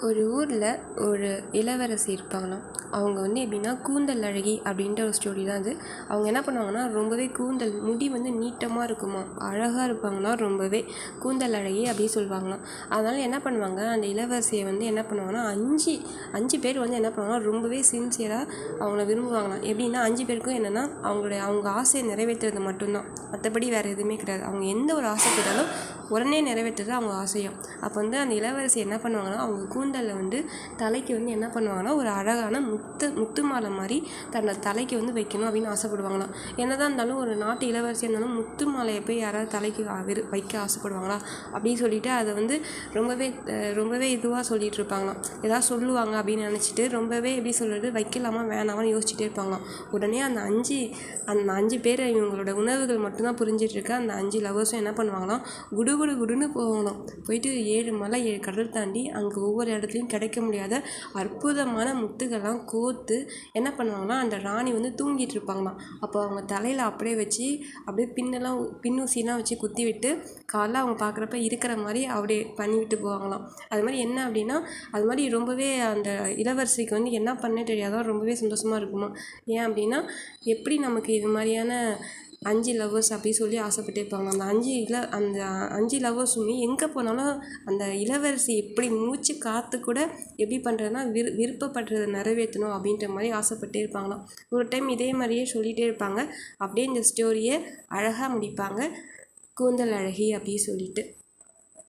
ஒரு ஊரில் ஒரு இளவரசி இருப்பாங்களாம். அவங்க வந்து எப்படின்னா கூந்தல் அழகி அப்படின்ற ஒரு ஸ்டோரி தான் அது. அவங்க என்ன பண்ணுவாங்கன்னா ரொம்பவே கூந்தல் முடி வந்து நீட்டமாக இருக்குமா, அழகாக இருப்பாங்களாம், ரொம்பவே கூந்தல் அழகி அப்படின்னு சொல்லுவாங்களாம். அதனால் என்ன பண்ணுவாங்க, அந்த இளவரசியை வந்து என்ன பண்ணுவாங்கன்னா அஞ்சு பேர் வந்து என்ன பண்ணுவாங்கன்னா ரொம்பவே சின்சியராக அவங்கள விரும்புவாங்களாம். எப்படின்னா 5 பேருக்கும் என்னென்னா அவங்க ஆசையை நிறைவேற்றுறது மட்டும்தான், மற்றபடி வேறு எதுவுமே கிடையாது. அவங்க எந்த ஒரு ஆசை கேட்டாலும் உடனே நிறைவேற்றுறது அவங்க ஆசையும். அப்போ வந்து அந்த இளவரசி என்ன பண்ணுவாங்கன்னா அவங்க கூந்தலில் வந்து தலைக்கு வந்து என்ன பண்ணுவாங்கன்னா ஒரு அழகான முத்து மாலை மாதிரி தன்னோட தலைக்கு வந்து வைக்கணும் அப்படின்னு ஆசைப்படுவாங்களாம். என்னதான் இருந்தாலும் ஒரு நாட்டு இளவரசியாக இருந்தாலும் முத்து மாலையை போய் யாராவது தலைக்கு வைக்க ஆசைப்படுவாங்களா அப்படின்னு சொல்லிட்டு அதை வந்து ரொம்பவே இதுவாக சொல்லிட்டு இருப்பாங்களாம். ஏதாவது சொல்லுவாங்க அப்படின்னு நினச்சிட்டு ரொம்பவே எப்படி சொல்கிறது, வைக்கலாமா வேணாமான்னு யோசிச்சுட்டே இருப்பாங்களாம். உடனே அந்த அஞ்சு பேர் இவங்களோட உணவுகள் மட்டும்தான் புரிஞ்சிட்டு இருக்க அந்த 5 லவர்ஸும் என்ன பண்ணுவாங்களாம், குடுன்னு போவாங்களாம். போயிட்டு 7 மலை 7 கடல் தாண்டி அங்கே ஒவ்வொரு இடத்துலையும் கிடைக்க முடியாத அற்புதமான முத்துக்கள்லாம் கோர்த்து என்ன பண்ணுவாங்கன்னா அந்த ராணி வந்து தூங்கிட்டு இருப்பாங்களாம். அப்போ அவங்க தலையில் அப்படியே வச்சு அப்படியே பின்னூசிலாம் வச்சு குத்தி விட்டு காலைல அவங்க பார்க்குறப்ப இருக்கிற மாதிரி அப்படியே பண்ணிவிட்டு போவாங்களாம். அது மாதிரி என்ன அப்படின்னா அது மாதிரி ரொம்பவே அந்த இளவரசிக்கு வந்து என்ன பண்ணே தெரியாதோ, ரொம்பவே சந்தோஷமாக இருக்குமா. ஏன் அப்படின்னா எப்படி நமக்கு இது மாதிரியான 5 லவ்வர்ஸ் அப்படி சொல்லி ஆசைப்பட்டே இருப்பாங்க. அந்த 5 லவ்வர்ஸுமே எங்கே போனாலும் அந்த இளவரசி எப்படி மூச்சு காற்று கூட எப்படி பண்ணுறதுனா விருப்பப்படுறதை நிறைவேற்றணும் அப்படின்ற மாதிரி ஆசைப்பட்டே இருப்பாங்களாம். ஒரு டைம் இதே மாதிரியே சொல்லிகிட்டே இருப்பாங்க. அப்படியே இந்த ஸ்டோரியை அழகாக முடிப்பாங்க, கூந்தல் அழகி அப்படி சொல்லிட்டு.